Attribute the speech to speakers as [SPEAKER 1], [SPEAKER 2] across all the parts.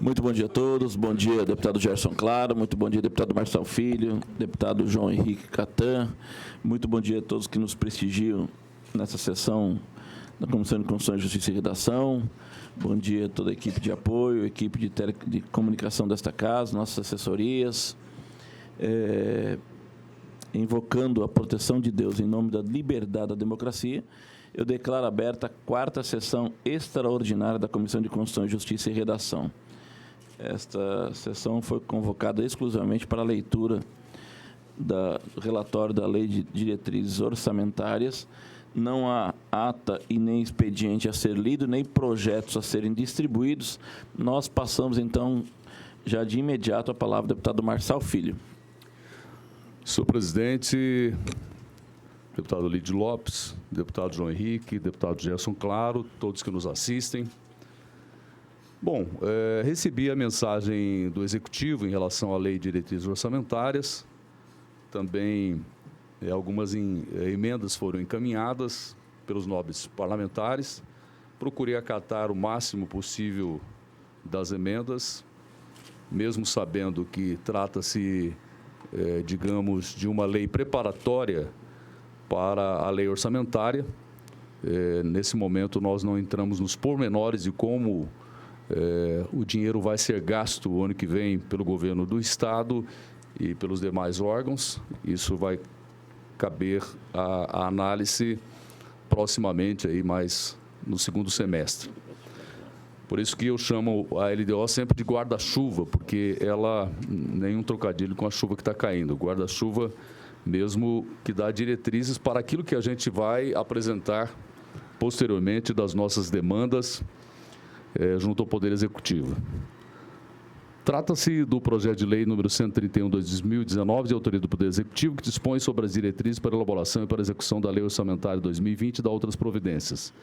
[SPEAKER 1] Muito bom dia a todos. Bom dia, deputado Gerson Claro. Muito bom dia, deputado Marçal Filho, deputado João Henrique Catan. Muito bom dia a todos que nos prestigiam nessa sessão da Comissão de Constituição, Justiça e Redação. Bom dia a toda a equipe de apoio, equipe de comunicação desta casa, nossas assessorias. Invocando a proteção de Deus em nome da liberdade da democracia, eu declaro aberta a quarta sessão extraordinária da Comissão de Constituição, Justiça e Redação. Esta sessão foi convocada exclusivamente para a leitura do relatório da Lei de Diretrizes Orçamentárias. Não há ata e nem expediente a ser lido, nem projetos a serem distribuídos. Nós passamos, então, já de imediato a palavra ao deputado Marçal Filho.
[SPEAKER 2] Senhor presidente, deputado Lídio Lopes, deputado João Henrique, deputado Gerson Claro, todos que nos assistem. Bom, recebi a mensagem do Executivo em relação à Lei de Diretrizes Orçamentárias. Também algumas emendas foram encaminhadas pelos nobres parlamentares. Procurei acatar o máximo possível das emendas, mesmo sabendo que trata-se, digamos, de uma lei preparatória para a lei orçamentária. Nesse momento, nós não entramos nos pormenores de como o dinheiro vai ser gasto o ano que vem pelo governo do Estado e pelos demais órgãos. Isso vai caber a análise proximamente, aí, mais no segundo semestre. Por isso que eu chamo a LDO sempre de guarda-chuva, porque ela, nenhum trocadilho com a chuva que está caindo. Guarda-chuva mesmo que dá diretrizes para aquilo que a gente vai apresentar posteriormente das nossas demandas junto ao Poder Executivo. Trata-se do projeto de lei número 131/2019, de autoria do Poder Executivo, que dispõe sobre as diretrizes para elaboração e para execução da Lei Orçamentária 2020 e da outras providências.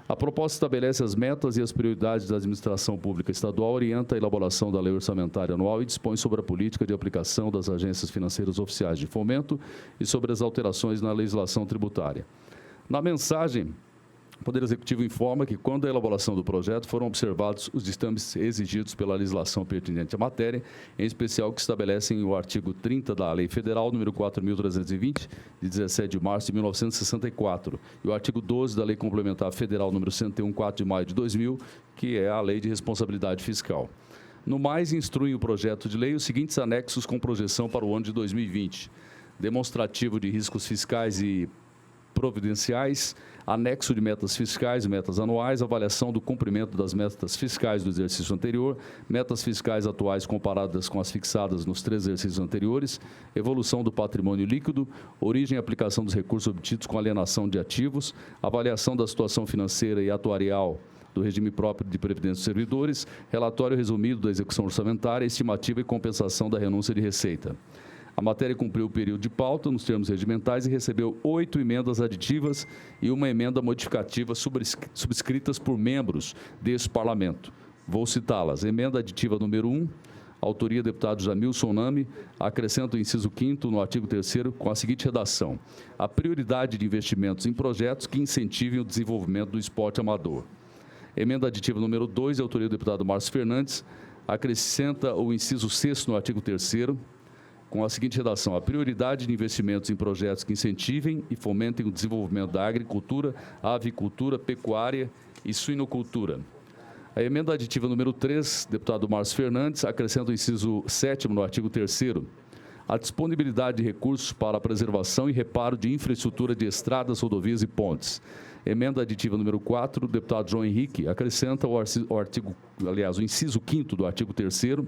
[SPEAKER 2] A proposta estabelece as metas e as prioridades da administração pública estadual, orienta a elaboração da Lei Orçamentária Anual e dispõe sobre a política de aplicação das agências financeiras oficiais de fomento e sobre as alterações na legislação tributária. Na mensagem, o Poder Executivo informa que, quando a elaboração do projeto, foram observados os ditames exigidos pela legislação pertinente à matéria, em especial que estabelecem o artigo 30 da Lei Federal número 4.320, de 17 de março de 1964, e o artigo 12 da Lei Complementar Federal número 101, 4 de maio de 2000, que é a Lei de Responsabilidade Fiscal. No mais, instruem o projeto de lei os seguintes anexos com projeção para o ano de 2020. Demonstrativo de riscos fiscais e providenciais, anexo de metas fiscais e metas anuais, avaliação do cumprimento das metas fiscais do exercício anterior, metas fiscais atuais comparadas com as fixadas nos 3 exercícios anteriores, evolução do patrimônio líquido, origem e aplicação dos recursos obtidos com alienação de ativos, avaliação da situação financeira e atuarial do regime próprio de previdência dos servidores, relatório resumido da execução orçamentária, estimativa e compensação da renúncia de receita. A matéria cumpriu o período de pauta nos termos regimentais e recebeu 8 emendas aditivas e uma emenda modificativa subscritas por membros desse parlamento. Vou citá-las. Emenda aditiva número 1, autoria do deputado Jamilson Nami, acrescenta o inciso 5º no artigo 3º com a seguinte redação: a prioridade de investimentos em projetos que incentivem o desenvolvimento do esporte amador. Emenda aditiva número 2, autoria do deputado Márcio Fernandes, acrescenta o inciso 6º no artigo 3º, com a seguinte redação: a prioridade de investimentos em projetos que incentivem e fomentem o desenvolvimento da agricultura, avicultura, pecuária e suinocultura. A emenda aditiva número 3, deputado Márcio Fernandes, acrescenta o inciso 7º no artigo 3º, a disponibilidade de recursos para a preservação e reparo de infraestrutura de estradas, rodovias e pontes. Emenda aditiva número 4, deputado João Henrique, acrescenta o inciso 5º do artigo 3º,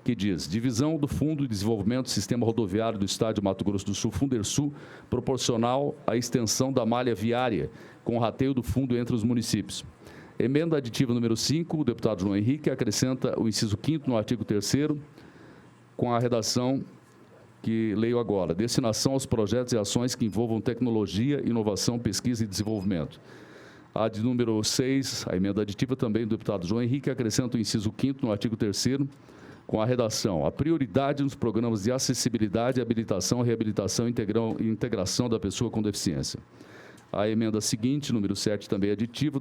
[SPEAKER 2] que diz: divisão do Fundo de Desenvolvimento do Sistema Rodoviário do Estado de Mato Grosso do Sul, Fundersul, proporcional à extensão da malha viária, com o rateio do fundo entre os municípios. Emenda aditiva número 5, o deputado João Henrique acrescenta o inciso 5º no artigo 3º, com a redação que leio agora: destinação aos projetos e ações que envolvam tecnologia, inovação, pesquisa e desenvolvimento. A de número 6, a emenda aditiva também do deputado João Henrique, acrescenta o inciso 5º no artigo 3º, com a redação: a prioridade nos programas de acessibilidade, habilitação, reabilitação e integração da pessoa com deficiência. A emenda seguinte, número 7, também aditiva,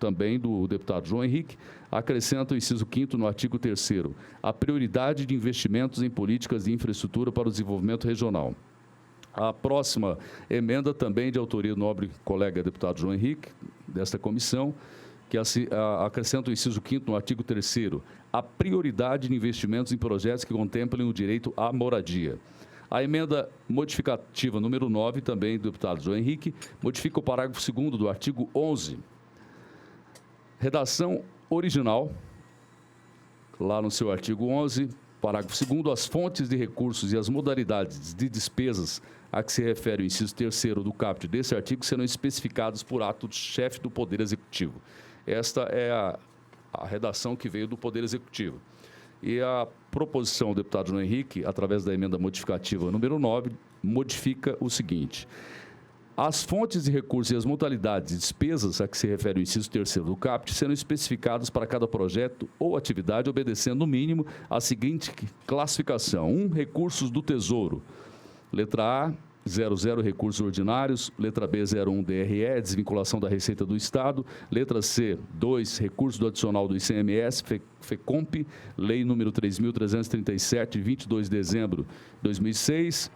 [SPEAKER 2] também do deputado João Henrique, acrescenta o inciso 5º no artigo 3º, a prioridade de investimentos em políticas de infraestrutura para o desenvolvimento regional. A próxima emenda, também de autoria do nobre colega deputado João Henrique, desta comissão, que acrescenta o inciso 5º no artigo 3º, a prioridade de investimentos em projetos que contemplem o direito à moradia. A emenda modificativa número 9, também do deputado João Henrique, modifica o parágrafo 2º do artigo 11. Redação original, lá no seu artigo 11, parágrafo 2º, as fontes de recursos e as modalidades de despesas a que se refere o inciso 3º do caput desse artigo serão especificados por ato do chefe do Poder Executivo. Esta é a redação que veio do Poder Executivo. E a proposição do deputado João Henrique, através da emenda modificativa número 9, modifica o seguinte: as fontes de recursos e as modalidades de despesas a que se refere o inciso 3º do caput serão especificadas para cada projeto ou atividade, obedecendo, no mínimo, a seguinte classificação: 1. Recursos do Tesouro. Letra A, 00, recursos ordinários. Letra B, 01, DRE, desvinculação da Receita do Estado. Letra C, 2, recurso do adicional do ICMS, FECOMP, Lei número 3.337, 22 de dezembro de 2006.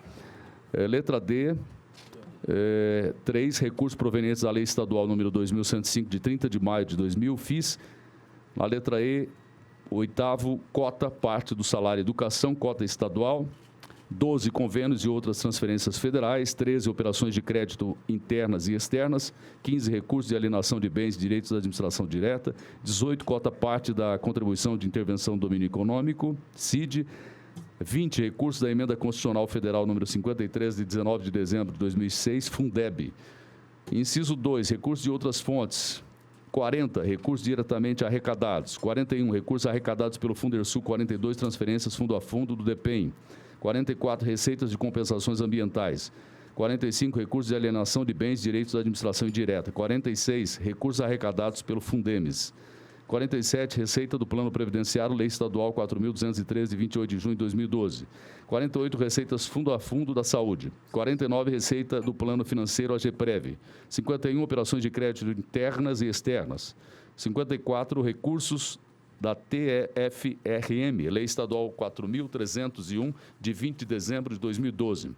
[SPEAKER 2] Letra D, 3, recursos provenientes da Lei Estadual número 2.105, de 30 de maio de 2000, FIS. A letra E, 8º, cota, parte do salário educação, cota estadual. 12, convênios e outras transferências federais. 13, operações de crédito internas e externas. 15, recursos de alienação de bens e direitos da administração direta. 18, cota parte da contribuição de intervenção do domínio econômico, CID. 20, recursos da emenda constitucional federal número 53, de 19 de dezembro de 2006, Fundeb. Inciso 2, recursos de outras fontes. 40, recursos diretamente arrecadados. 41, recursos arrecadados pelo Fundersul. 42, transferências fundo a fundo do DEPEN. 44, receitas de compensações ambientais. 45, recursos de alienação de bens e direitos da administração indireta. 46, recursos arrecadados pelo Fundemes. 47, receita do Plano Previdenciário, Lei Estadual 4.213, de 28 de junho de 2012. 48, receitas fundo a fundo da saúde. 49, receita do Plano Financeiro AGPREV. 51, operações de crédito internas e externas. 54, recursos da TEFRM, Lei Estadual 4.301, de 20 de dezembro de 2012.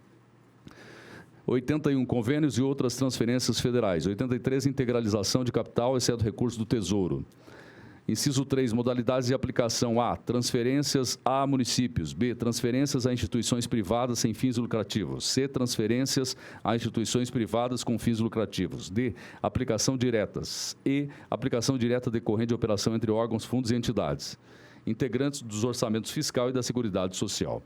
[SPEAKER 2] 81, convênios e outras transferências federais. 83, integralização de capital, exceto recursos do Tesouro. Inciso 3, modalidades de aplicação: A, transferências a municípios. B, transferências a instituições privadas sem fins lucrativos. C, transferências a instituições privadas com fins lucrativos. D, aplicação diretas. E, aplicação direta decorrente de operação entre órgãos, fundos e entidades, integrantes dos orçamentos fiscal e da Seguridade Social.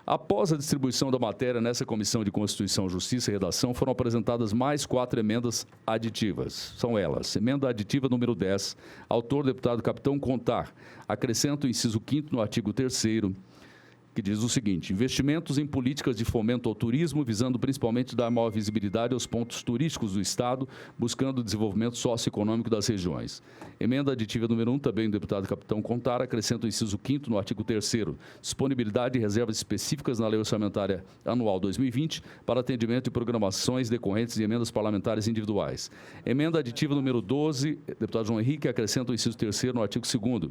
[SPEAKER 2] Após a distribuição da matéria nessa Comissão de Constituição, Justiça e Redação, foram apresentadas mais 4 emendas aditivas. São elas: emenda aditiva número 10, autor deputado Capitão Contar, acrescenta o inciso 5º no artigo 3º, que diz o seguinte: investimentos em políticas de fomento ao turismo, visando principalmente dar maior visibilidade aos pontos turísticos do Estado, buscando o desenvolvimento socioeconômico das regiões. Emenda aditiva número 1, também do deputado Capitão Contar, acrescenta o inciso 5º no artigo 3º, disponibilidade de reservas específicas na Lei Orçamentária Anual 2020 para atendimento de programações decorrentes de emendas parlamentares individuais. Emenda aditiva número 12, deputado João Henrique, acrescenta o inciso 3º no artigo 2º,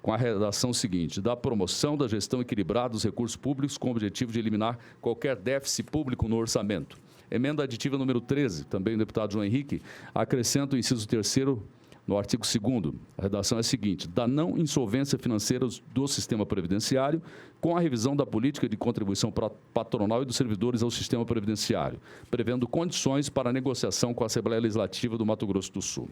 [SPEAKER 2] com a redação seguinte: da promoção da gestão equilibrada dos recursos públicos com o objetivo de eliminar qualquer déficit público no orçamento. Emenda aditiva número 13, também do deputado João Henrique, acrescenta o inciso 3º no artigo 2º. A redação é a seguinte: da não insolvência financeira do sistema previdenciário, com a revisão da política de contribuição patronal e dos servidores ao sistema previdenciário, prevendo condições para a negociação com a Assembleia Legislativa do Mato Grosso do Sul.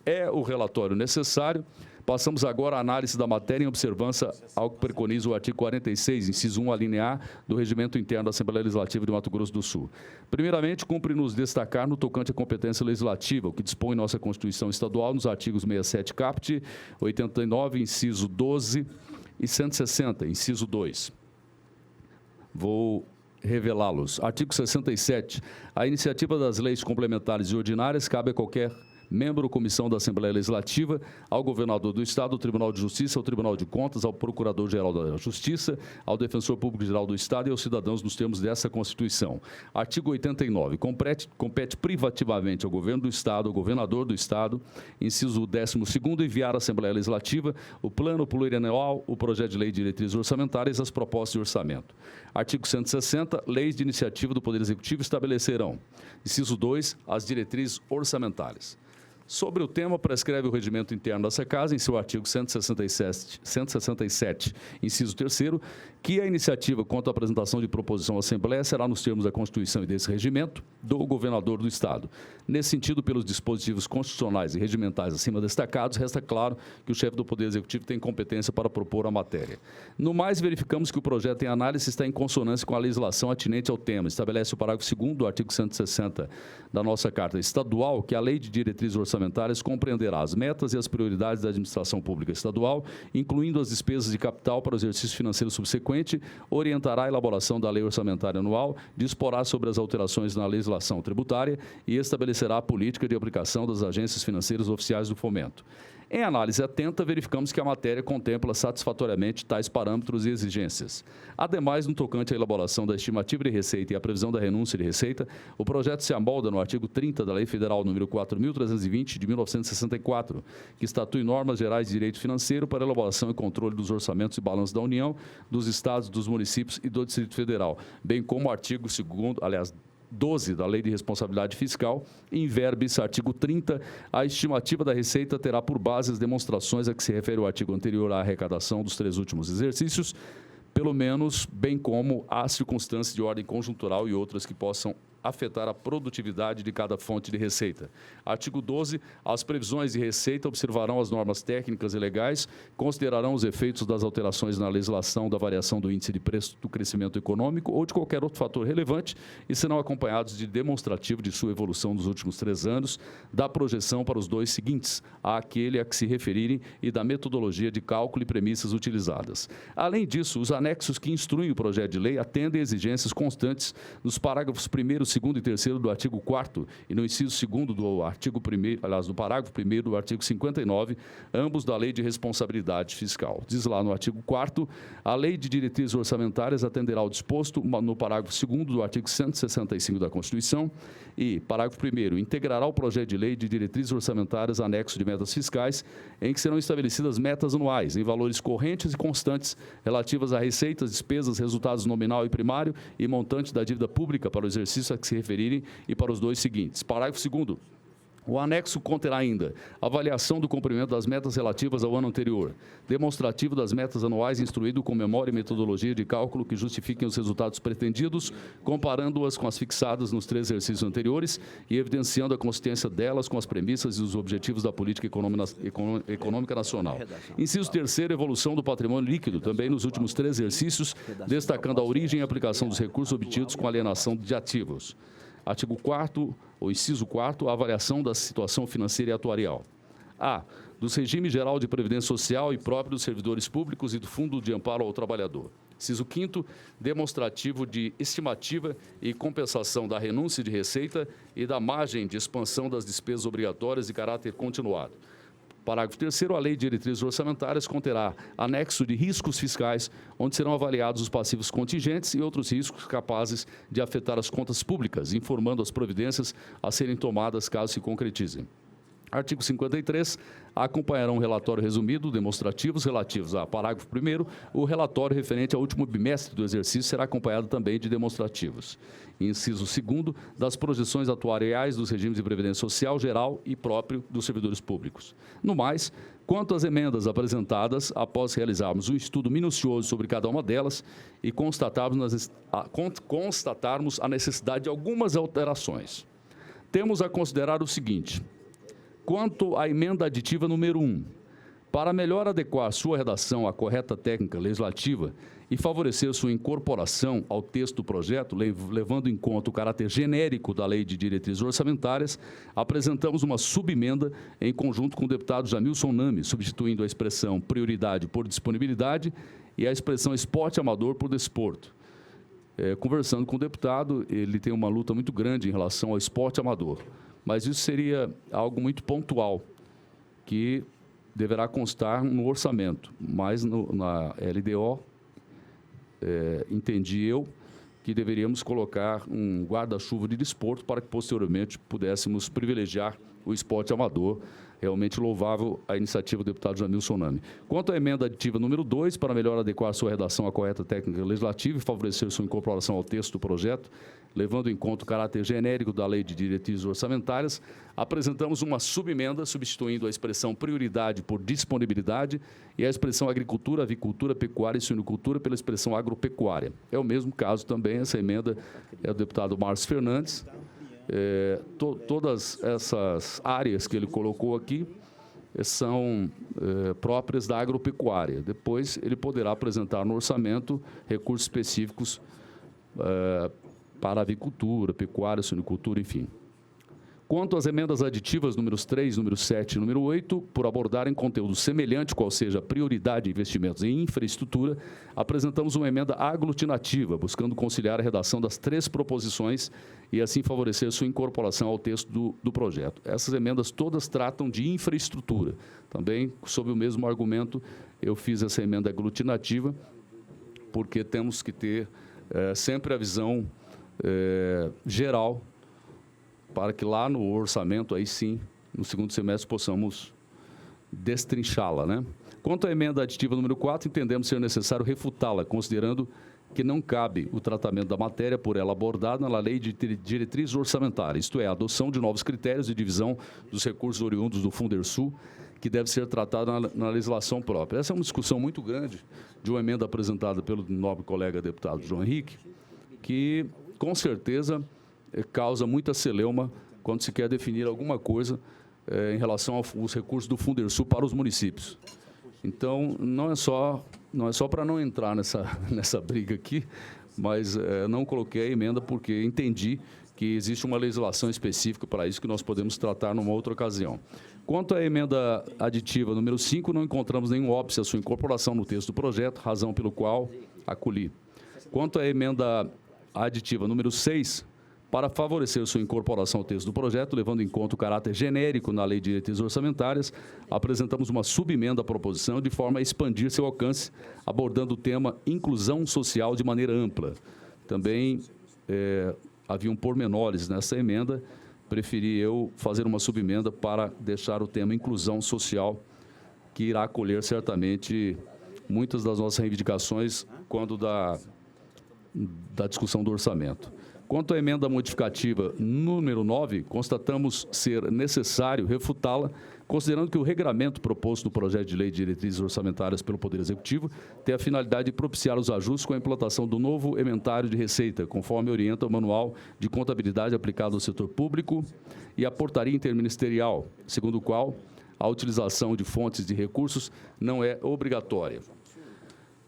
[SPEAKER 2] É o relatório necessário. Passamos agora à análise da matéria em observância ao que preconiza o artigo 46, inciso 1, alínea A, do Regimento Interno da Assembleia Legislativa de Mato Grosso do Sul. Primeiramente, cumpre-nos destacar no tocante à competência legislativa, o que dispõe nossa Constituição Estadual nos artigos 67 caput, 89, inciso 12 e 160, inciso 2. Vou revelá-los. Artigo 67. A iniciativa das leis complementares e ordinárias cabe a qualquer membro comissão da Assembleia Legislativa, ao governador do Estado, ao Tribunal de Justiça, ao Tribunal de Contas, ao Procurador-Geral da Justiça, ao Defensor Público-Geral do Estado e aos cidadãos nos termos dessa Constituição. Artigo 89. Compete privativamente ao governo do Estado, ao governador do Estado, inciso 12º, enviar à Assembleia Legislativa o plano plurianual, o projeto de lei de diretrizes orçamentárias e as propostas de orçamento. Artigo 160. Leis de iniciativa do Poder Executivo estabelecerão, inciso 2, as diretrizes orçamentárias. Sobre o tema, prescreve o regimento interno dessa Casa, em seu artigo 167, inciso 3º, que a iniciativa quanto à apresentação de proposição à Assembleia será nos termos da Constituição e desse regimento do governador do Estado. Nesse sentido, pelos dispositivos constitucionais e regimentais acima destacados, resta claro que o chefe do Poder Executivo tem competência para propor a matéria. No mais, verificamos que o projeto em análise está em consonância com a legislação atinente ao tema. Estabelece o parágrafo 2º do artigo 160 da nossa Carta Estadual que a Lei de Diretrizes Orçamentárias compreenderá as metas e as prioridades da administração pública estadual, incluindo as despesas de capital para o exercício financeiro subsequente, orientará a elaboração da lei orçamentária anual, disporá sobre as alterações na legislação tributária e estabelecerá a política de aplicação das agências financeiras oficiais do fomento. Em análise atenta, verificamos que a matéria contempla satisfatoriamente tais parâmetros e exigências. Ademais, no tocante à elaboração da estimativa de receita e à previsão da renúncia de receita, o projeto se amolda no artigo 30 da Lei Federal nº 4.320, de 1964, que estatui normas gerais de direito financeiro para elaboração e controle dos orçamentos e balanços da União, dos Estados, dos municípios e do Distrito Federal, bem como o artigo 12 da Lei de Responsabilidade Fiscal, em verbis, artigo 30, a estimativa da receita terá por base as demonstrações a que se refere o artigo anterior à arrecadação dos 3 últimos exercícios, pelo menos, bem como as circunstâncias de ordem conjuntural e outras que possam afetar a produtividade de cada fonte de receita. Artigo 12. As previsões de receita observarão as normas técnicas e legais, considerarão os efeitos das alterações na legislação da variação do índice de preço do crescimento econômico ou de qualquer outro fator relevante e serão acompanhados de demonstrativo de sua evolução nos últimos 3 anos, da projeção para os 2 seguintes, àquele a que se referirem e da metodologia de cálculo e premissas utilizadas. Além disso, os anexos que instruem o projeto de lei atendem a exigências constantes nos parágrafos 1º, 2º e 3º do artigo 4º e no inciso 2º do artigo 1º, aliás, do parágrafo 1º do artigo 59, ambos da Lei de Responsabilidade Fiscal. Diz lá no artigo 4º, a Lei de Diretrizes Orçamentárias atenderá ao disposto no parágrafo 2º do artigo 165 da Constituição e, parágrafo 1º, integrará o projeto de lei de diretrizes orçamentárias anexo de metas fiscais, em que serão estabelecidas metas anuais, em valores correntes e constantes, relativas a receitas, despesas, resultados nominal e primário e montante da dívida pública para o exercício a que se referirem e para os 2 seguintes. Parágrafo 2º. O anexo conterá ainda avaliação do cumprimento das metas relativas ao ano anterior, demonstrativo das metas anuais instruído com memória e metodologia de cálculo que justifiquem os resultados pretendidos, comparando-as com as fixadas nos 3 exercícios anteriores e evidenciando a consistência delas com as premissas e os objetivos da política econômica nacional. Inciso 3º, evolução do patrimônio líquido, também nos últimos 3 exercícios, destacando a origem e aplicação dos recursos obtidos com alienação de ativos. Artigo 4º, ou inciso 4º, a avaliação da situação financeira e atuarial. A. Dos regimes geral de previdência social e próprio dos servidores públicos e do Fundo de Amparo ao Trabalhador. Inciso 5º, demonstrativo de estimativa e compensação da renúncia de receita e da margem de expansão das despesas obrigatórias de caráter continuado. Parágrafo 3º, a Lei de Diretrizes Orçamentárias conterá anexo de riscos fiscais, onde serão avaliados os passivos contingentes e outros riscos capazes de afetar as contas públicas, informando as providências a serem tomadas caso se concretizem. Artigo 53, acompanhará um relatório resumido, demonstrativos relativos a parágrafo 1º, o relatório referente ao último bimestre do exercício será acompanhado também de demonstrativos. Inciso 2º, das projeções atuariais dos regimes de previdência social geral e próprio dos servidores públicos. No mais, quanto às emendas apresentadas, após realizarmos um estudo minucioso sobre cada uma delas e constatarmos a necessidade de algumas alterações, temos a considerar o seguinte. Quanto à emenda aditiva número 1, para melhor adequar sua redação à correta técnica legislativa e favorecer sua incorporação ao texto do projeto, levando em conta o caráter genérico da Lei de Diretrizes Orçamentárias, apresentamos uma subemenda em conjunto com o deputado Jamilson Nami, substituindo a expressão prioridade por disponibilidade e a expressão esporte amador por desporto. Conversando com o deputado, ele tem uma luta muito grande em relação ao esporte amador. mas isso seria algo muito pontual, que deverá constar no orçamento, mas na LDO, entendi eu, que deveríamos colocar um guarda-chuva de desporto para que, posteriormente, pudéssemos privilegiar o esporte amador. Realmente louvável a iniciativa do deputado Jamilson Nami. Quanto à emenda aditiva número 2, para melhor adequar sua redação à correta técnica legislativa e favorecer sua incorporação ao texto do projeto, levando em conta o caráter genérico da Lei de Diretrizes Orçamentárias, apresentamos uma subemenda substituindo a expressão prioridade por disponibilidade e a expressão agricultura, avicultura, pecuária e suinocultura pela expressão agropecuária. É o mesmo caso também, essa emenda é do deputado Márcio Fernandes. Todas essas áreas que ele colocou aqui são próprias da agropecuária. Depois, ele poderá apresentar no orçamento recursos específicos para avicultura, pecuária, suinocultura, enfim. Quanto às emendas aditivas números 3, número 7 e número 8, por abordarem conteúdo semelhante, qual seja a prioridade de investimentos em infraestrutura, apresentamos uma emenda aglutinativa, buscando conciliar a redação das 3 proposições e assim favorecer sua incorporação ao texto do projeto. Essas emendas todas tratam de infraestrutura. Também, sob o mesmo argumento, eu fiz essa emenda aglutinativa, porque temos que ter sempre a visão geral, para que lá no orçamento, aí sim, no segundo semestre, possamos destrinchá-la, né? Quanto à emenda aditiva número 4, entendemos ser necessário refutá-la, considerando que não cabe o tratamento da matéria por ela abordada na Lei de Diretrizes Orçamentárias, isto é, a adoção de novos critérios de divisão dos recursos oriundos do Fundersul, que deve ser tratada na legislação própria. Essa é uma discussão muito grande de uma emenda apresentada pelo nobre colega deputado João Henrique, que, com certeza, causa muita celeuma quando se quer definir alguma coisa em relação aos recursos do Fundersul para os municípios. Então, não é só para não entrar nessa briga aqui, mas não coloquei a emenda porque entendi que existe uma legislação específica para isso que nós podemos tratar numa outra ocasião. Quanto à emenda aditiva número 5, não encontramos nenhum óbice a sua incorporação no texto do projeto, razão pelo qual acolhi. Quanto à emenda aditiva número 6, para favorecer sua incorporação ao texto do projeto, levando em conta o caráter genérico na Lei de Diretrizes Orçamentárias, apresentamos uma subemenda à proposição de forma a expandir seu alcance, abordando o tema inclusão social de maneira ampla. Também haviam pormenores nessa emenda, preferi eu fazer uma subemenda para deixar o tema inclusão social, que irá acolher certamente muitas das nossas reivindicações quando da discussão do orçamento. Quanto à emenda modificativa número 9, constatamos ser necessário refutá-la, considerando que o regramento proposto no projeto de lei de diretrizes orçamentárias pelo Poder Executivo tem a finalidade de propiciar os ajustes com a implantação do novo emendário de receita, conforme orienta o Manual de Contabilidade aplicado ao setor público e a portaria interministerial, segundo o qual a utilização de fontes de recursos não é obrigatória.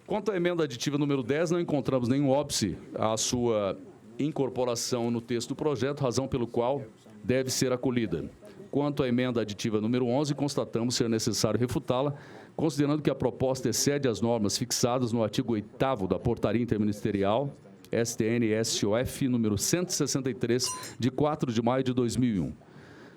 [SPEAKER 2] Quanto à emenda aditiva número 10, não encontramos nenhum óbice à sua incorporação no texto do projeto, razão pelo qual deve ser acolhida. Quanto à emenda aditiva número 11, constatamos ser necessário refutá-la, considerando que a proposta excede as normas fixadas no artigo 8º da Portaria Interministerial STN-SOF número 163, de 4 de maio de 2001.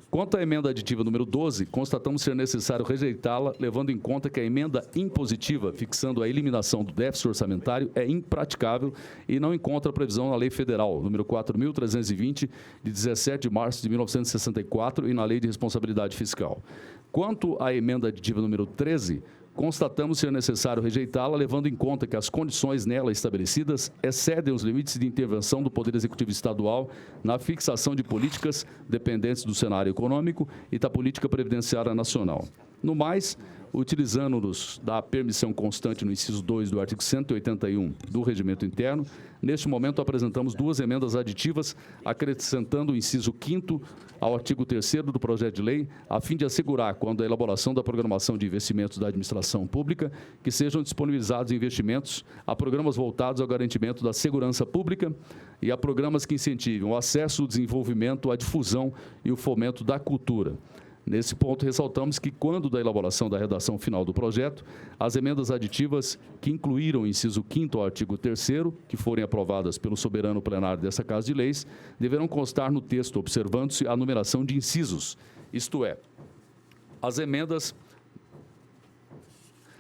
[SPEAKER 2] Quanto à emenda aditiva número 12, constatamos ser necessário rejeitá-la, levando em conta que a emenda impositiva, fixando a eliminação do déficit orçamentário, é impraticável e não encontra previsão na Lei Federal, número 4.320, de 17 de março de 1964, e na Lei de Responsabilidade Fiscal. Quanto à emenda aditiva número 13, constatamos ser necessário rejeitá-la, levando em conta que as condições nela estabelecidas excedem os limites de intervenção do Poder Executivo Estadual na fixação de políticas dependentes do cenário econômico e da política previdenciária nacional. No mais, utilizando-nos da permissão constante no inciso 2 do artigo 181 do Regimento Interno, neste momento apresentamos 2 emendas aditivas, acrescentando o inciso 5º ao artigo 3º do projeto de lei, a fim de assegurar, quando a elaboração da programação de investimentos da administração pública, que sejam disponibilizados investimentos a programas voltados ao garantimento da segurança pública e a programas que incentivem o acesso, o desenvolvimento, a difusão e o fomento da cultura. Nesse ponto, ressaltamos que, quando da elaboração da redação final do projeto, as emendas aditivas que incluíram o inciso 5º ao artigo 3º, que forem aprovadas pelo soberano plenário dessa Casa de Leis, deverão constar no texto, observando-se a numeração de incisos, isto é, as emendas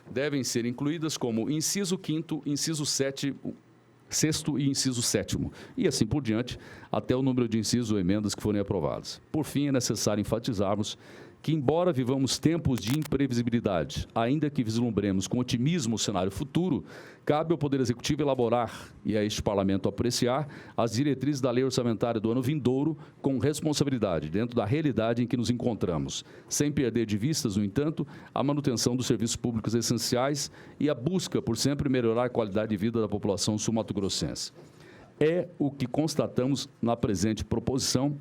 [SPEAKER 2] devem ser incluídas como inciso 5º, inciso 6º e inciso 7º, e assim por diante, até o número de incisos ou emendas que forem aprovadas. Por fim, é necessário enfatizarmos que, embora vivamos tempos de imprevisibilidade, ainda que vislumbremos com otimismo o cenário futuro, cabe ao Poder Executivo elaborar e a este Parlamento apreciar as diretrizes da lei orçamentária do ano vindouro com responsabilidade, dentro da realidade em que nos encontramos, sem perder de vistas, no entanto, a manutenção dos serviços públicos essenciais e a busca por sempre melhorar a qualidade de vida da população sul-mato-grossense. É o que constatamos na presente proposição.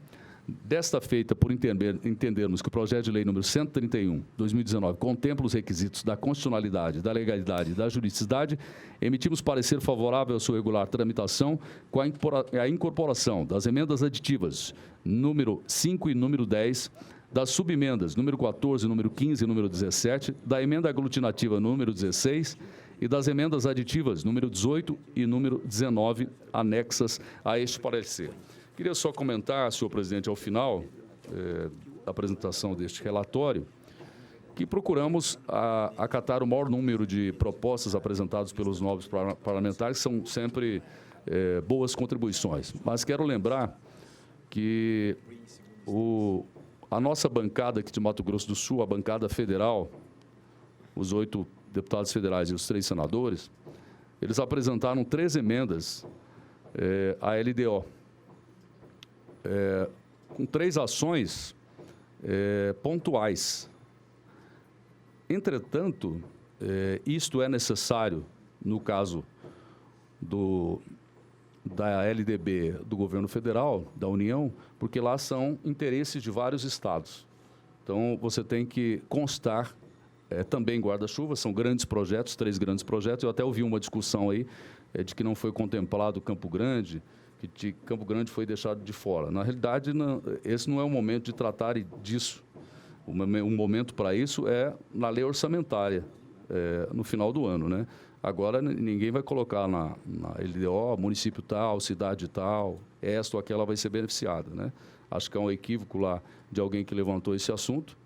[SPEAKER 2] Desta feita, por entendermos que o projeto de lei número 131/2019 contempla os requisitos da constitucionalidade, da legalidade e da juridicidade, emitimos parecer favorável à sua regular tramitação com a incorporação das emendas aditivas número 5 e número 10, das subemendas número 14, número 15 e número 17, da emenda aglutinativa número 16 e das emendas aditivas número 18 e número 19, anexas a este parecer. Queria só comentar, senhor presidente, ao final da apresentação deste relatório, que procuramos acatar o maior número de propostas apresentadas pelos novos parlamentares, que são sempre boas contribuições. Mas quero lembrar que a nossa bancada aqui de Mato Grosso do Sul, a bancada federal, os 8 deputados federais e os 3 senadores, eles apresentaram 3 emendas à LDO, com 3 ações pontuais. Entretanto, isto é necessário no caso da LDB do governo federal, da União, porque lá são interesses de vários estados. Então, você tem que constar também guarda-chuva, são grandes projetos, 3 grandes projetos. Eu até ouvi uma discussão aí de que não foi contemplado Campo Grande, que Campo Grande foi deixado de fora. Na realidade, esse não é o momento de tratar disso. O momento para isso é na lei orçamentária, no final do ano, né? Agora, ninguém vai colocar na LDO, município tal, cidade tal, esta ou aquela vai ser beneficiada, né? Acho que é um equívoco lá de alguém que levantou esse assunto.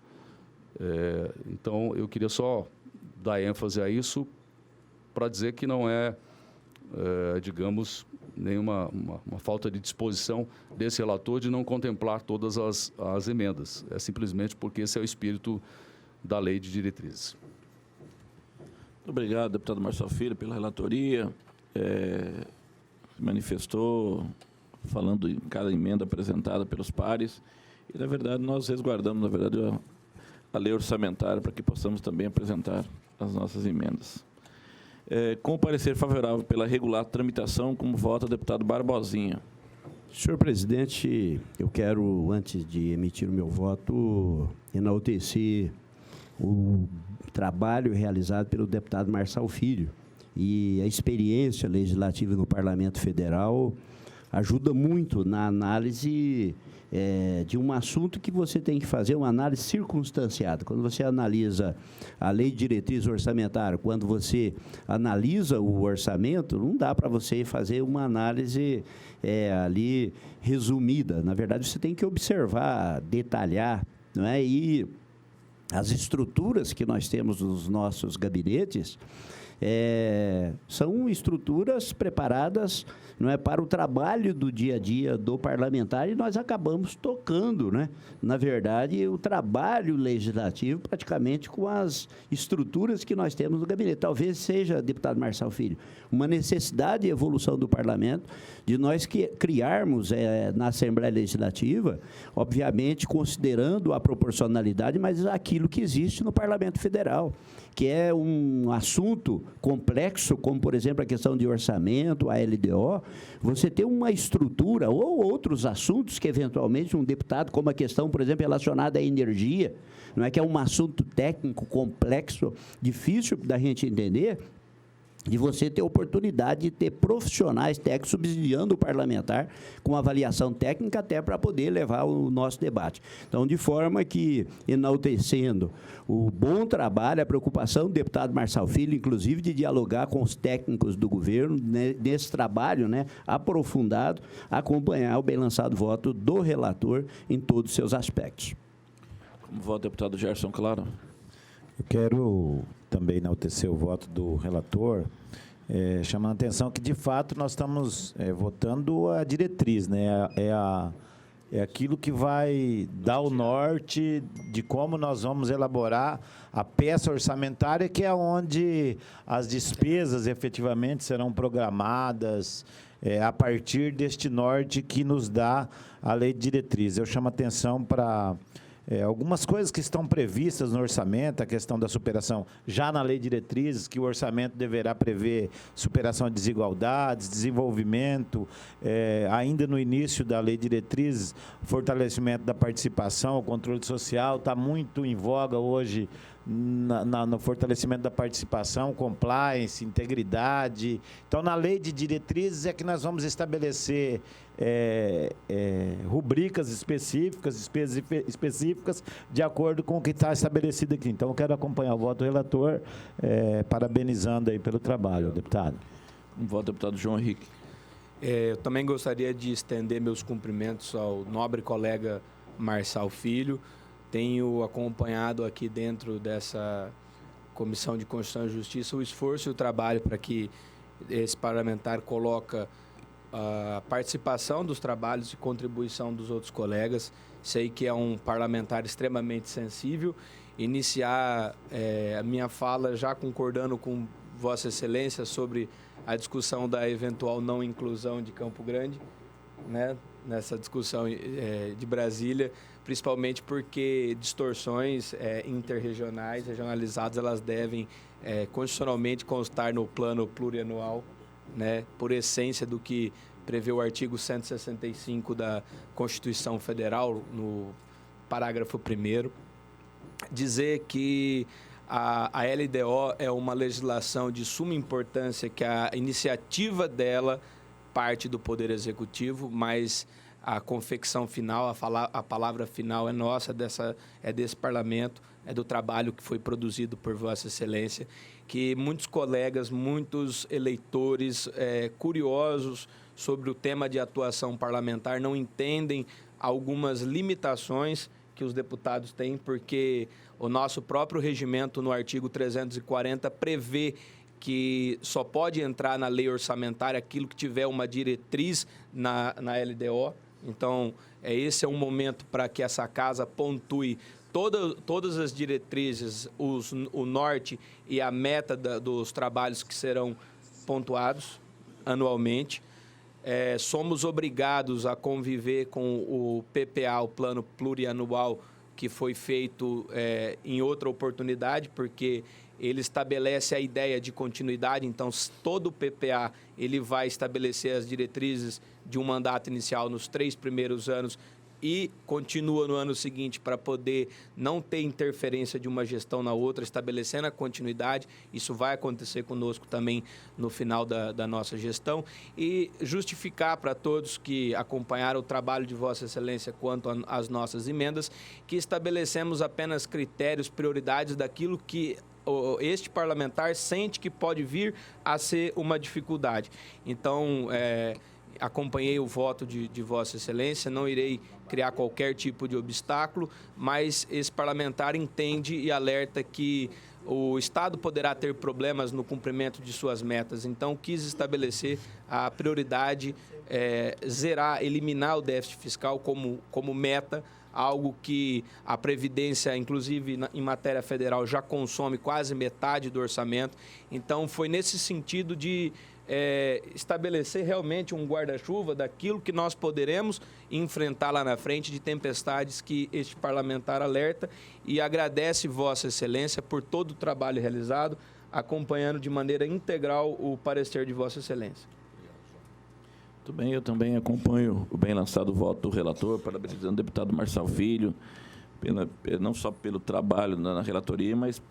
[SPEAKER 2] Então, eu queria só dar ênfase a isso para dizer que não é, digamos, nenhuma uma falta de disposição desse relator de não contemplar todas as emendas. É simplesmente porque esse é o espírito da lei de diretrizes.
[SPEAKER 1] Muito obrigado, deputado Marçal Filho, pela relatoria. Se manifestou falando em cada emenda apresentada pelos pares. E, na verdade, nós resguardamos, na verdade, a lei orçamentária para que possamos também apresentar as nossas emendas. Com o parecer favorável pela regular tramitação, como vota o deputado Barbosinha.
[SPEAKER 3] Senhor presidente, eu quero, antes de emitir o meu voto, enaltecer o trabalho realizado pelo deputado Marçal Filho. E a experiência legislativa no Parlamento Federal ajuda muito na análise de um assunto que você tem que fazer uma análise circunstanciada. Quando você analisa a lei de diretriz orçamentária, quando você analisa o orçamento, não dá para você fazer uma análise ali resumida. Na verdade, você tem que observar, detalhar, não é? E as estruturas que nós temos nos nossos gabinetes são estruturas preparadas, não é, para o trabalho do dia a dia do parlamentar, e nós acabamos tocando, né, na verdade, o trabalho legislativo praticamente com as estruturas que nós temos no gabinete. Talvez seja, deputado Marçal Filho, uma necessidade e evolução do parlamento de nós criarmos na Assembleia Legislativa, obviamente considerando a proporcionalidade, mas aquilo que existe no Parlamento Federal, que é um assunto complexo, como, por exemplo, a questão de orçamento, a LDO, você tem uma estrutura ou outros assuntos que, eventualmente, um deputado, como a questão, por exemplo, relacionada à energia, não é, que é um assunto técnico, complexo, difícil da gente entender, de você ter oportunidade de ter profissionais técnicos subsidiando o parlamentar com avaliação técnica até para poder levar o nosso debate. Então, de forma que, enaltecendo o bom trabalho, a preocupação do deputado Marçal Filho, inclusive de dialogar com os técnicos do governo, né, nesse trabalho, né, aprofundado, acompanhar o bem lançado voto do relator em todos os seus aspectos.
[SPEAKER 1] Como vota o deputado Gerson Claro?
[SPEAKER 4] Eu quero também enaltecer o voto do relator, chamando a atenção que, de fato, nós estamos votando a diretriz, né? É aquilo que vai dar o norte de como nós vamos elaborar a peça orçamentária, que é onde as despesas efetivamente serão programadas a partir deste norte que nos dá a lei de diretriz. Eu chamo a atenção para algumas coisas que estão previstas no orçamento, a questão da superação, já na lei de diretrizes, que o orçamento deverá prever superação de desigualdades, desenvolvimento, ainda no início da lei de diretrizes, fortalecimento da participação, o controle social, está muito em voga hoje no fortalecimento da participação, compliance, integridade. Então, na lei de diretrizes é que nós vamos estabelecer rubricas específicas, despesas específicas, de acordo com o que está estabelecido aqui. Então, eu quero acompanhar o voto do relator, parabenizando aí pelo trabalho, deputado.
[SPEAKER 1] Um voto, deputado João Henrique.
[SPEAKER 5] Eu também gostaria de estender meus cumprimentos ao nobre colega Marçal Filho. Tenho acompanhado aqui dentro dessa Comissão de Constituição e Justiça o esforço e o trabalho para que esse parlamentar coloca a participação dos trabalhos e contribuição dos outros colegas. Sei que é um parlamentar extremamente sensível. Iniciar a minha fala já concordando com Vossa Excelência sobre a discussão da eventual não inclusão de Campo Grande, né, nessa discussão de Brasília, principalmente porque distorções interregionais, regionalizadas, elas devem constitucionalmente constar no plano plurianual, né, por essência do que prevê o artigo 165 da Constituição Federal, no parágrafo 1º. Dizer que a LDO é uma legislação de suma importância, que a iniciativa dela parte do Poder Executivo, mas a confecção final, a palavra final é nossa, desse parlamento, é do trabalho que foi produzido por Vossa Excelência, que muitos colegas, muitos eleitores curiosos sobre o tema de atuação parlamentar não entendem algumas limitações que os deputados têm, porque o nosso próprio regimento, no artigo 340, prevê que só pode entrar na lei orçamentária aquilo que tiver uma diretriz na LDO. Então, esse é um momento para que essa casa pontue todas as diretrizes, o norte e a meta dos trabalhos que serão pontuados anualmente. Somos obrigados a conviver com o PPA, o Plano Plurianual, que foi feito em outra oportunidade, porque ele estabelece a ideia de continuidade. Então, todo o PPA ele vai estabelecer as diretrizes de um mandato inicial nos 3 primeiros anos e continua no ano seguinte para poder não ter interferência de uma gestão na outra, estabelecendo a continuidade. Isso vai acontecer conosco também no final da nossa gestão. E justificar para todos que acompanharam o trabalho de Vossa Excelência quanto às nossas emendas, que estabelecemos apenas critérios, prioridades daquilo que este parlamentar sente que pode vir a ser uma dificuldade. Então, acompanhei o voto de Vossa Excelência, não irei criar qualquer tipo de obstáculo, mas esse parlamentar entende e alerta que o Estado poderá ter problemas no cumprimento de suas metas. Então, quis estabelecer a prioridade, eliminar o déficit fiscal como meta, algo que a Previdência, inclusive em matéria federal, já consome quase metade do orçamento. Então, foi nesse sentido de estabelecer realmente um guarda-chuva daquilo que nós poderemos enfrentar lá na frente, de tempestades que este parlamentar alerta, e agradece Vossa Excelência por todo o trabalho realizado, acompanhando de maneira integral o parecer de Vossa Excelência.
[SPEAKER 1] Muito bem, eu também acompanho o bem lançado voto do relator, parabenizando o deputado Marçal Filho, não só pelo trabalho na relatoria, mas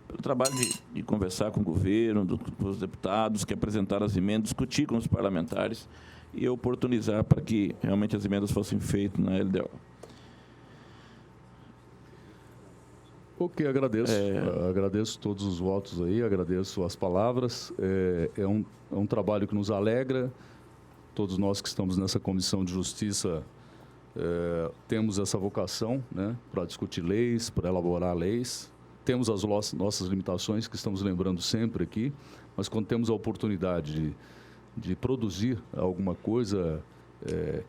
[SPEAKER 1] pelo trabalho de conversar com o governo, com os deputados, que apresentaram as emendas, discutir com os parlamentares e oportunizar para que realmente as emendas fossem feitas na LDO.
[SPEAKER 2] Ok, agradeço. Agradeço todos os votos aí, agradeço as palavras. É um trabalho que nos alegra. Todos nós que estamos nessa Comissão de Justiça temos essa vocação, né, para discutir leis, para elaborar leis. Temos as nossas limitações, que estamos lembrando sempre aqui, mas quando temos a oportunidade de produzir alguma coisa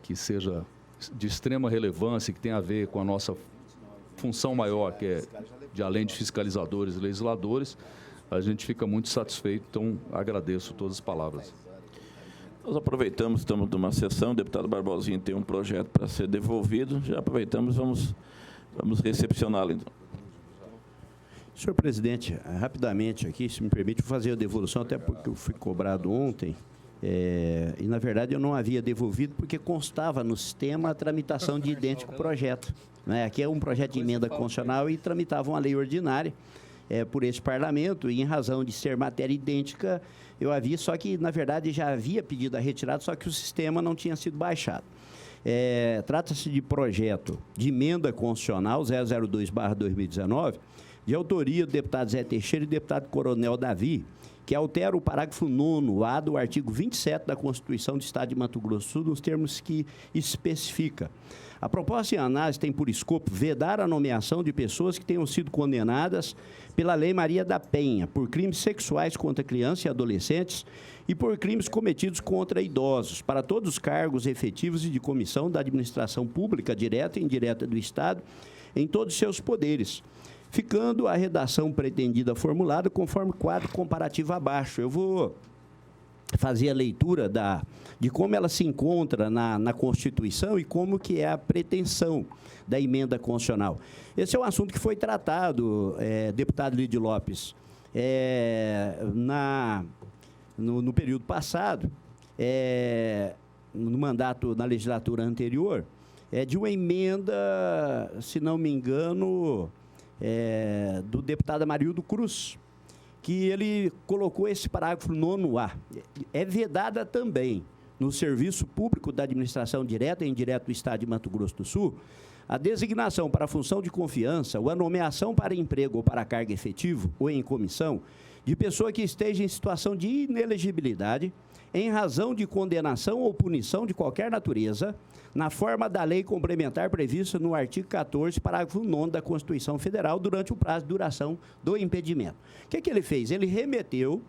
[SPEAKER 2] que seja de extrema relevância, que tenha a ver com a nossa função maior, que é de além de fiscalizadores e legisladores, a gente fica muito satisfeito, então agradeço todas as palavras.
[SPEAKER 1] Nós aproveitamos, estamos numa sessão, o deputado Barbosinha tem um projeto para ser devolvido, já aproveitamos, vamos recepcioná-lo, então.
[SPEAKER 3] Senhor presidente, rapidamente aqui, se me permite, vou fazer a devolução, até porque eu fui cobrado ontem, e, na verdade, eu não havia devolvido porque constava no sistema a tramitação de idêntico projeto. Né? Aqui é um projeto de emenda constitucional e tramitava uma lei ordinária por esse parlamento, e em razão de ser matéria idêntica, eu havia, só que, na verdade, já havia pedido a retirada, só que o sistema não tinha sido baixado. Trata-se de projeto de emenda constitucional 002/2019, de autoria do deputado Zé Teixeira e do deputado Coronel Davi, que altera o parágrafo 9º-A do artigo 27 da Constituição do Estado de Mato Grosso do Sul, nos termos que especifica. A proposta em análise tem por escopo vedar a nomeação de pessoas que tenham sido condenadas pela Lei Maria da Penha por crimes sexuais contra crianças e adolescentes e por crimes cometidos contra idosos, para todos os cargos efetivos e de comissão da administração pública, direta e indireta do Estado, em todos os seus poderes, ficando a redação pretendida formulada conforme quadro comparativo abaixo. Eu vou fazer a leitura de como ela se encontra na Constituição e como que é a pretensão da emenda constitucional. Esse é um assunto que foi tratado, deputado Lídio Lopes, no período passado, no mandato, na legislatura anterior, de uma emenda, se não me engano, do deputado Amarildo Cruz, que ele colocou esse parágrafo 9º-A. É vedada também no serviço público da administração direta e indireta do Estado de Mato Grosso do Sul a designação para a função de confiança ou a nomeação para emprego ou para cargo efetivo ou em comissão de pessoa que esteja em situação de inelegibilidade em razão de condenação ou punição de qualquer natureza, na forma da lei complementar prevista no artigo 14, parágrafo 9º da Constituição Federal, durante o prazo de duração do impedimento. O que ele fez? Ele remeteu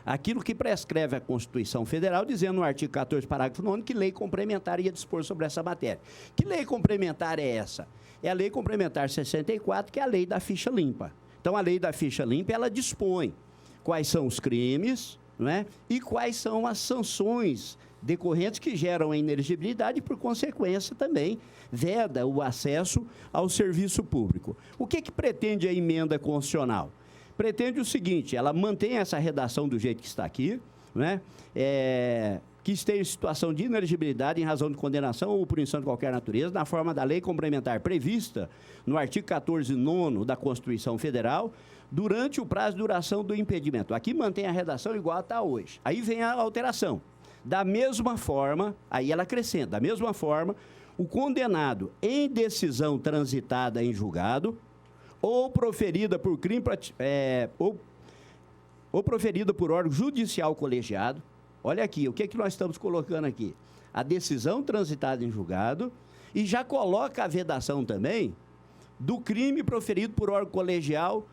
[SPEAKER 3] aquilo que prescreve a Constituição Federal, dizendo no artigo 14, parágrafo 9º, que lei complementar ia dispor sobre essa matéria. Que lei complementar é essa? É a Lei Complementar 64, que é a lei da ficha limpa. Então, a lei da ficha limpa, ela dispõe quais são os crimes, não é? E quais são as sanções decorrentes que geram a inelegibilidade e, por consequência, também veda o acesso ao serviço público. O que pretende a emenda constitucional? Pretende o seguinte: ela mantém essa redação do jeito que está aqui, né? Que esteja em situação de inelegibilidade em razão de condenação ou punição de qualquer natureza, na forma da lei complementar prevista no artigo 14, 9º da Constituição Federal, durante o prazo de duração do impedimento. Aqui mantém a redação igual está hoje. Aí vem a alteração. Da mesma forma, aí ela acrescenta, da mesma forma, o condenado em decisão transitada em julgado ou proferida por crime ou proferida por órgão judicial colegiado. Olha aqui, o que nós estamos colocando aqui? A decisão transitada em julgado, e já coloca a vedação também do crime proferido por órgão colegial.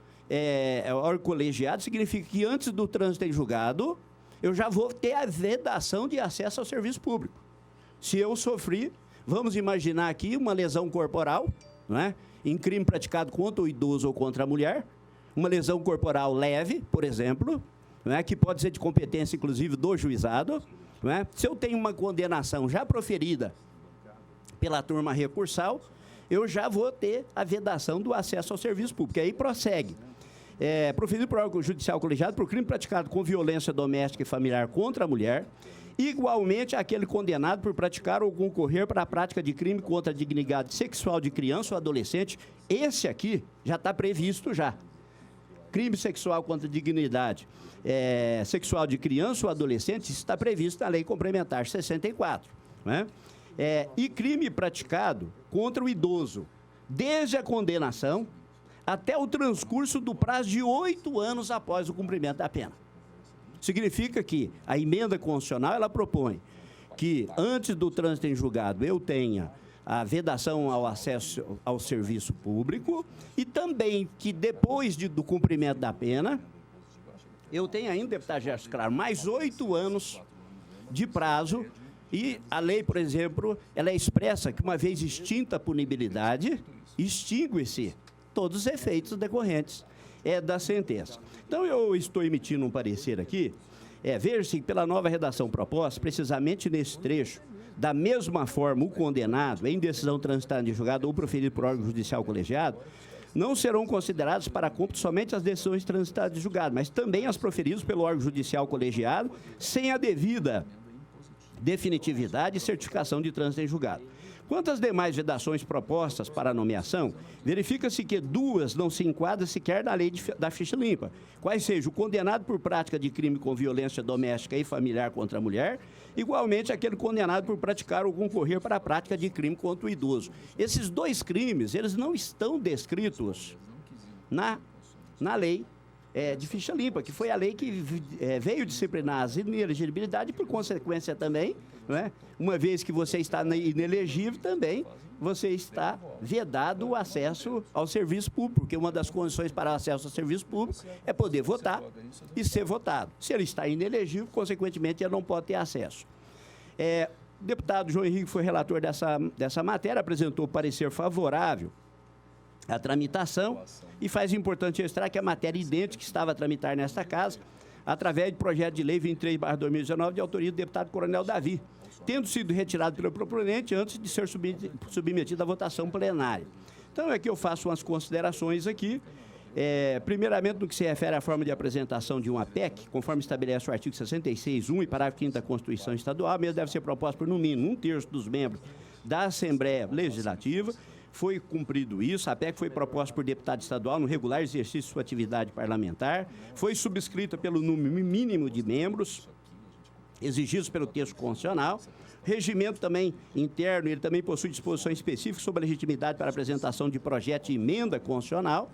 [SPEAKER 3] Órgão colegiado significa que antes do trânsito em julgado, eu já vou ter a vedação de acesso ao serviço público. Se eu sofri, vamos imaginar aqui uma lesão corporal, não é? Em crime praticado contra o idoso ou contra a mulher, uma lesão corporal leve, por exemplo, não é? Que pode ser de competência, inclusive, do juizado. Não é? Se eu tenho uma condenação já proferida pela turma recursal, eu já vou ter a vedação do acesso ao serviço público. Aí prossegue. Proferido por órgão judicial colegiado por crime praticado com violência doméstica e familiar contra a mulher, igualmente aquele condenado por praticar ou concorrer para a prática de crime contra a dignidade sexual de criança ou adolescente. Esse aqui já está previsto já. crime sexual contra a dignidade sexual de criança ou adolescente, isso está previsto na Lei Complementar 64. Né? E crime praticado contra o idoso, desde a condenação até o transcurso do prazo de 8 anos após o cumprimento da pena. Significa que a emenda constitucional, ela propõe que antes do trânsito em julgado eu tenha a vedação ao acesso ao serviço público e também que depois do cumprimento da pena, eu tenho ainda, deputado Gerson Claro, mais 8 anos de prazo e a lei, por exemplo, ela expressa que uma vez extinta a punibilidade, extingue-se todos os efeitos decorrentes da sentença. Então, eu estou emitindo um parecer aqui, ver-se pela nova redação proposta, precisamente nesse trecho, da mesma forma, o condenado, em decisão transitada em julgado ou proferido por órgão judicial colegiado, não serão considerados para cômputo somente as decisões transitadas de julgado, mas também as proferidas pelo órgão judicial colegiado, sem a devida definitividade e certificação de trânsito em julgado. Quanto às demais vedações propostas para a nomeação, verifica-se que 2 não se enquadram sequer na lei da ficha limpa, quais sejam o condenado por prática de crime com violência doméstica e familiar contra a mulher, igualmente aquele condenado por praticar ou concorrer para a prática de crime contra o idoso. Esses 2 crimes, eles não estão descritos na lei de ficha limpa, que foi a lei que veio disciplinar as inelegibilidades e, por consequência também, não é? Uma vez que você está inelegível também, você está vedado o acesso ao serviço público, porque uma das condições para o acesso ao serviço público é poder votar e ser votado. Se ele está inelegível, consequentemente, ele não pode ter acesso. O deputado João Henrique foi relator dessa matéria, apresentou parecer favorável à tramitação e faz importante registrar que a matéria idêntica que estava a tramitar nesta casa, através do projeto de lei 23/2019, de autoria do deputado Coronel Davi, tendo sido retirado pelo proponente antes de ser submetido à votação plenária. Então, é que eu faço umas considerações aqui. Primeiramente, no que se refere à forma de apresentação de uma PEC, conforme estabelece o artigo 66(1) e parágrafo 5º da Constituição Estadual, a mesma deve ser proposta por, no mínimo, 1/3 dos membros da Assembleia Legislativa. Foi cumprido isso, a PEC foi proposta por deputado estadual no regular exercício de sua atividade parlamentar, foi subscrita pelo número mínimo de membros exigidos pelo texto constitucional. Regimento também interno, ele também possui disposições específicas sobre a legitimidade para apresentação de projeto de emenda constitucional.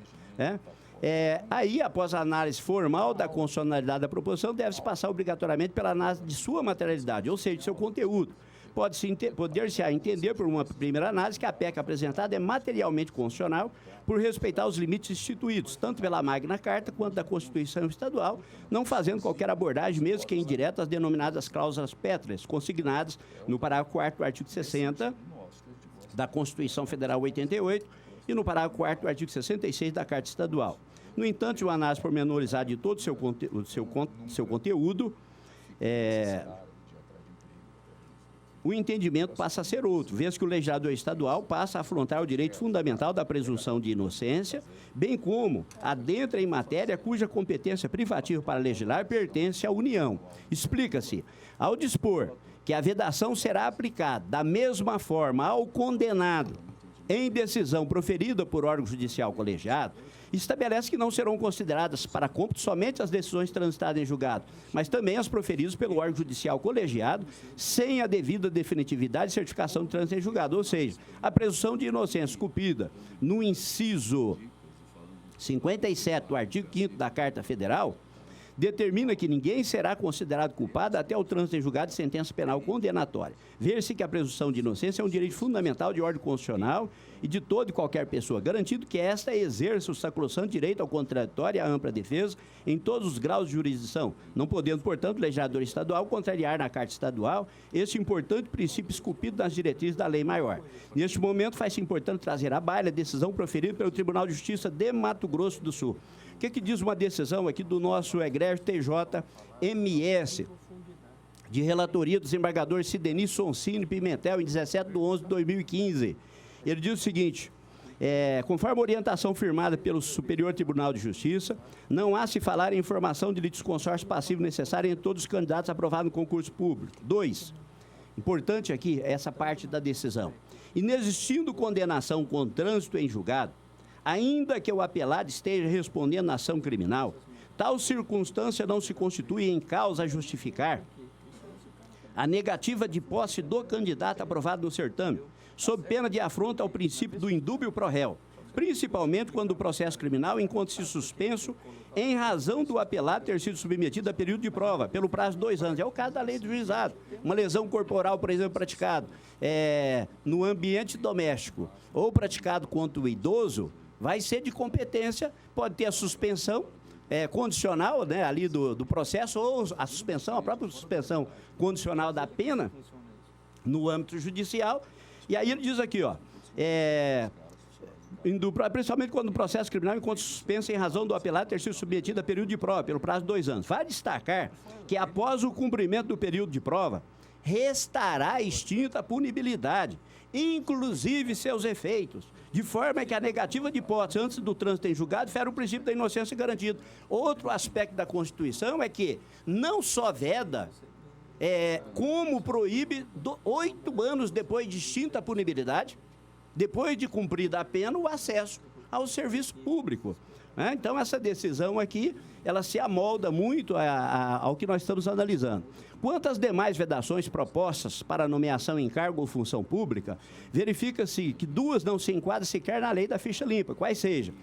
[SPEAKER 3] Aí, após a análise formal da constitucionalidade da proposição, deve-se passar obrigatoriamente pela análise de sua materialidade, ou seja, de seu conteúdo. Poder-se entender, por uma primeira análise, que a PEC apresentada é materialmente constitucional por respeitar os limites instituídos, tanto pela Magna Carta quanto da Constituição Estadual, não fazendo qualquer abordagem, mesmo que indireta, às denominadas cláusulas pétreas, consignadas no parágrafo 4º do artigo 60 da Constituição Federal 88 e no parágrafo 4º do artigo 66 da Carta Estadual. No entanto, de uma análise pormenorizada de todo o seu conteúdo, o entendimento passa a ser outro, vez que o legislador estadual passa a afrontar o direito fundamental da presunção de inocência, bem como adentra em matéria cuja competência privativa para legislar pertence à União. Explica-se, ao dispor que a vedação será aplicada da mesma forma ao condenado em decisão proferida por órgão judicial colegiado, estabelece que não serão consideradas para cômputo somente as decisões transitadas em julgado, mas também as proferidas pelo órgão judicial colegiado, sem a devida definitividade e certificação de trânsito em julgado. Ou seja, a presunção de inocência esculpida no inciso 57 do artigo 5º da Carta Federal, determina que ninguém será considerado culpado até o trânsito em julgado de sentença penal condenatória. Ver-se que a presunção de inocência é um direito fundamental de ordem constitucional e de toda e qualquer pessoa, garantido que esta exerça o sacrosanto direito ao contraditório e à ampla defesa em todos os graus de jurisdição, não podendo, portanto, o legislador estadual contrariar na Carta Estadual este importante princípio esculpido nas diretrizes da lei maior. Neste momento, faz-se importante trazer à baila a decisão proferida pelo Tribunal de Justiça de Mato Grosso do Sul. O que diz uma decisão aqui do nosso egrégio TJMS, de relatoria do desembargador Sideni Sonsini Pimentel, em 17/11/2015. Ele diz o seguinte: conforme a orientação firmada pelo Superior Tribunal de Justiça, não há se falar em informação de litisconsórcio passivo necessário em todos os candidatos aprovados no concurso público. 2. Importante aqui essa parte da decisão. Inexistindo condenação com trânsito em julgado, ainda que o apelado esteja respondendo à ação criminal, tal circunstância não se constitui em causa a justificar a negativa de posse do candidato aprovado no certame, sob pena de afronta ao princípio do indúbio pro réu, principalmente quando o processo criminal encontra-se suspenso em razão do apelado ter sido submetido a período de prova, pelo prazo de 2 anos. É o caso da lei do juizado. Uma lesão corporal, por exemplo, praticado no ambiente doméstico ou praticado contra o idoso, vai ser de competência, pode ter a suspensão condicional, né, ali do processo, ou a própria suspensão condicional da pena no âmbito judicial. E aí ele diz aqui, ó, principalmente quando o processo criminal encontra suspenso em razão do apelado ter sido submetido a período de prova, pelo prazo de 2 anos. Vale destacar que após o cumprimento do período de prova, restará extinta a punibilidade, inclusive seus efeitos, de forma que a negativa de hipótese antes do trânsito em julgado fere o princípio da inocência garantido. Outro aspecto da Constituição é que não só veda, como proíbe 8 anos depois de extinta a punibilidade, depois de cumprida a pena, o acesso ao serviço público. Né? Então, essa decisão aqui, ela se amolda muito ao que nós estamos analisando. Quanto às demais vedações propostas para nomeação em cargo ou função pública, verifica-se que 2 não se enquadram sequer na lei da ficha limpa, quais sejam?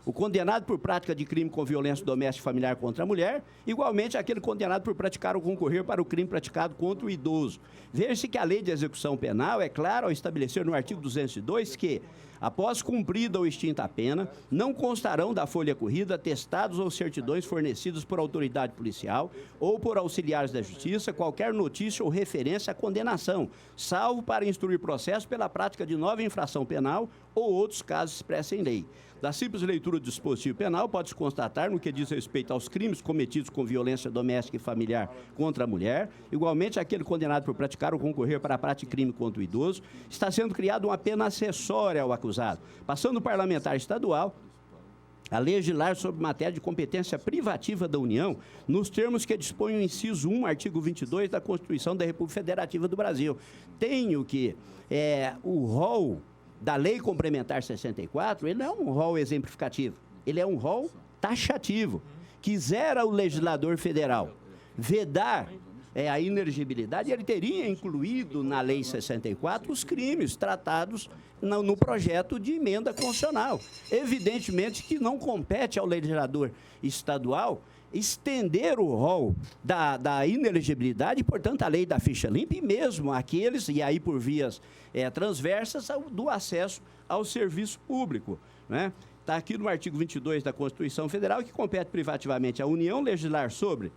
[SPEAKER 3] O condenado por prática de crime com violência doméstica e familiar contra a mulher, igualmente aquele condenado por praticar ou concorrer para o crime praticado contra o idoso. Veja-se que a lei de execução penal é clara ao estabelecer no artigo 202 que, após cumprida ou extinta a pena, não constarão da folha corrida atestados ou certidões fornecidos por autoridade policial ou por auxiliares da justiça qualquer notícia ou referência à condenação, salvo para instruir processo pela prática de nova infração penal ou outros casos expressos em lei. Da simples leitura do dispositivo penal, pode-se constatar, no que diz respeito aos crimes cometidos com violência doméstica e familiar contra a mulher, igualmente aquele condenado por praticar ou concorrer para a prática de crime contra o idoso, está sendo criada uma pena acessória ao acusado, passando o parlamentar estadual a legislar sobre matéria de competência privativa da União, nos termos que dispõe o inciso 1, artigo 22 da Constituição da República Federativa do Brasil. Tenho que o rol da Lei Complementar 64, ele não é um rol exemplificativo, ele é um rol taxativo. Quisera o legislador federal vedar a inexigibilidade, ele teria incluído na Lei 64 os crimes tratados no projeto de emenda constitucional. Evidentemente que não compete ao legislador estadual estender o rol da inelegibilidade, portanto, a lei da ficha limpa, e mesmo aqueles, e aí por vias transversas, do acesso ao serviço público. Né? Está aqui no artigo 22 da Constituição Federal, que compete privativamente à União legislar sobre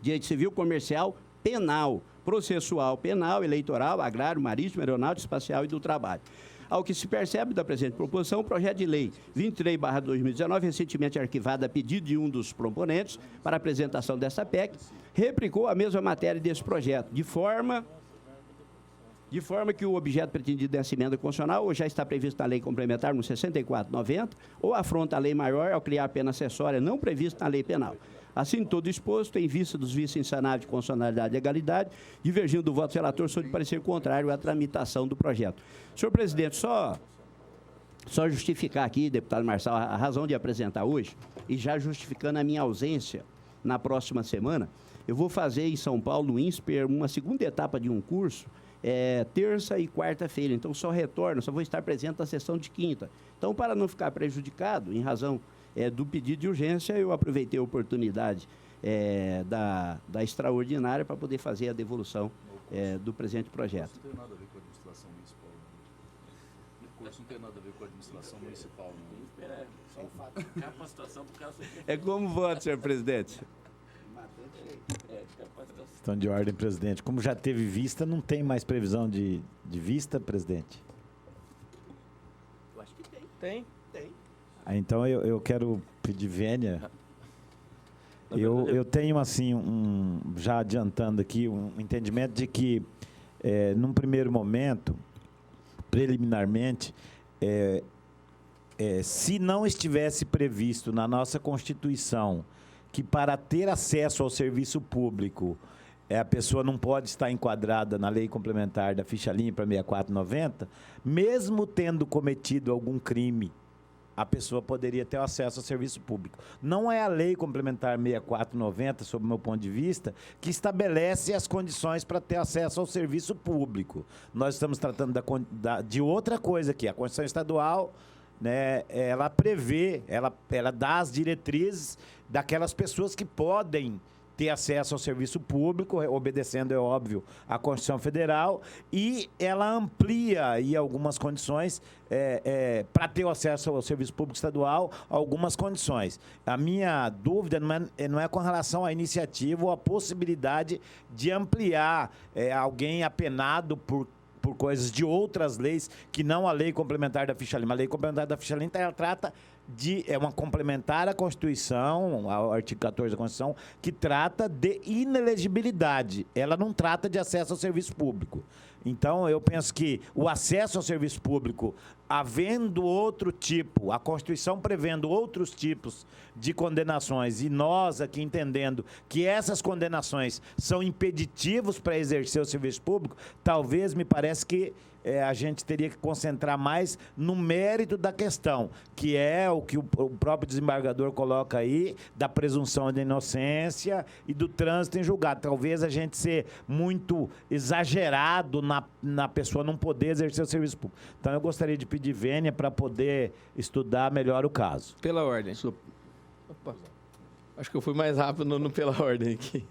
[SPEAKER 3] direito civil, comercial, penal, processual, penal, eleitoral, agrário, marítimo, aeronáutico, espacial e do trabalho. Ao que se percebe da presente proposição, o projeto de lei 23/2019, recentemente arquivado a pedido de um dos proponentes para a apresentação dessa PEC, replicou a mesma matéria desse projeto, de forma que o objeto pretendido nessa emenda constitucional ou já está previsto na lei complementar no 64/90, ou afronta a lei maior ao criar pena acessória não prevista na lei penal. Assim, todo exposto, em vista dos vícios insanáveis de constitucionalidade e legalidade, divergindo do voto do relator, sou de parecer contrário à tramitação do projeto. Senhor presidente, só justificar aqui, deputado Marçal, a razão de apresentar hoje, e já justificando a minha ausência na próxima semana, eu vou fazer em São Paulo, no INSPER, uma segunda etapa de um curso, terça e quarta-feira. Então, só vou estar presente na sessão de quinta. Então, para não ficar prejudicado, em razão do pedido de urgência, eu aproveitei a oportunidade da extraordinária para poder fazer a devolução do presente projeto.
[SPEAKER 2] Não tem nada a ver com a administração municipal. O curso não tem nada a ver com a administração municipal.
[SPEAKER 3] É como voto, senhor presidente.
[SPEAKER 4] Questão de ordem, presidente. Como já teve vista, não tem mais previsão de vista, presidente?
[SPEAKER 3] Eu acho que tem.
[SPEAKER 5] Tem.
[SPEAKER 4] Então, eu quero pedir vênia. Eu tenho, assim, já adiantando aqui, um entendimento de que, num primeiro momento, preliminarmente, se não estivesse previsto na nossa Constituição que, para ter acesso ao serviço público, a pessoa não pode estar enquadrada na lei complementar da ficha limpa 6490, mesmo tendo cometido algum crime, a pessoa poderia ter acesso ao serviço público. Não é a lei complementar 6490, sob o meu ponto de vista, que estabelece as condições para ter acesso ao serviço público. Nós estamos tratando de outra coisa aqui. A Constituição Estadual, né, ela prevê, ela dá as diretrizes daquelas pessoas que podem ter acesso ao serviço público, obedecendo, é óbvio, à Constituição Federal, e ela amplia aí algumas condições para ter o acesso ao serviço público estadual, algumas condições. A minha dúvida não é com relação à iniciativa ou à possibilidade de ampliar alguém apenado por coisas de outras leis, que não a lei complementar da ficha limpa. A lei complementar da ficha limpa, ela trata é uma complementar à Constituição, ao artigo 14 da Constituição, que trata de inelegibilidade. Ela não trata de acesso ao serviço público. Então, eu penso que o acesso ao serviço público, havendo outro tipo, a Constituição prevendo outros tipos de condenações, e nós aqui entendendo que essas condenações são impeditivos para exercer o serviço público, talvez me parece que a gente teria que concentrar mais no mérito da questão, que é o que o próprio desembargador coloca aí, da presunção de inocência e do trânsito em julgado. Talvez a gente ser muito exagerado na pessoa não poder exercer o serviço público. Então, eu gostaria de pedir vênia para poder estudar melhor o caso.
[SPEAKER 5] Pela ordem. Opa. Acho que eu fui mais rápido no pela ordem aqui.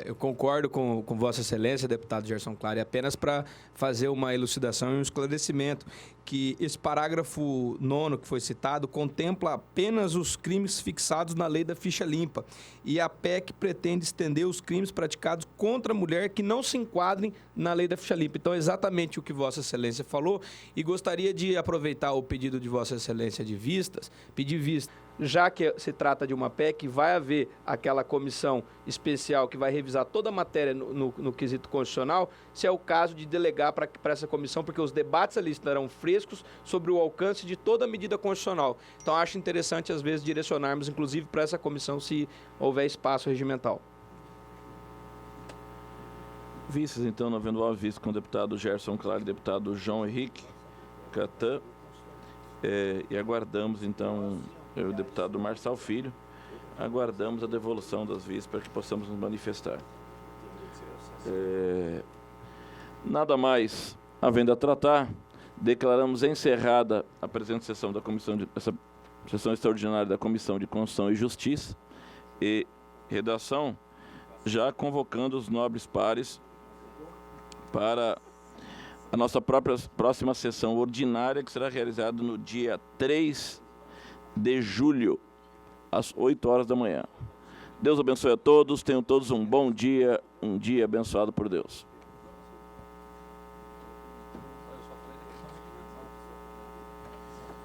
[SPEAKER 5] Eu concordo com Vossa Excelência, deputado Gerson Clary, apenas para fazer uma elucidação e um esclarecimento, que esse parágrafo 9º que foi citado contempla apenas os crimes fixados na lei da ficha limpa. E a PEC pretende estender os crimes praticados contra a mulher que não se enquadrem na lei da ficha limpa. Então, é exatamente o que Vossa Excelência falou, e gostaria de aproveitar o pedido de Vossa Excelência de vistas, pedir vista. Já que se trata de uma PEC, vai haver aquela comissão especial que vai revisar toda a matéria no quesito constitucional, se é o caso de delegar para essa comissão, porque os debates ali estarão frescos sobre o alcance de toda a medida constitucional. Então, acho interessante, às vezes, direcionarmos, inclusive, para essa comissão, se houver espaço regimental.
[SPEAKER 1] Vices, então, não havendo vice com o deputado Gerson Clary e deputado João Henrique Catan, e aguardamos, então, o deputado Marçal Filho, aguardamos a devolução das vices para que possamos nos manifestar. Nada mais havendo a tratar, declaramos encerrada a presente sessão essa sessão extraordinária da Comissão de Constituição e Justiça e Redação, já convocando os nobres pares para a nossa próxima sessão ordinária, que será realizada no dia 3 de julho, às 8 horas da manhã. Deus abençoe a todos, tenham todos um bom dia, um dia abençoado por Deus.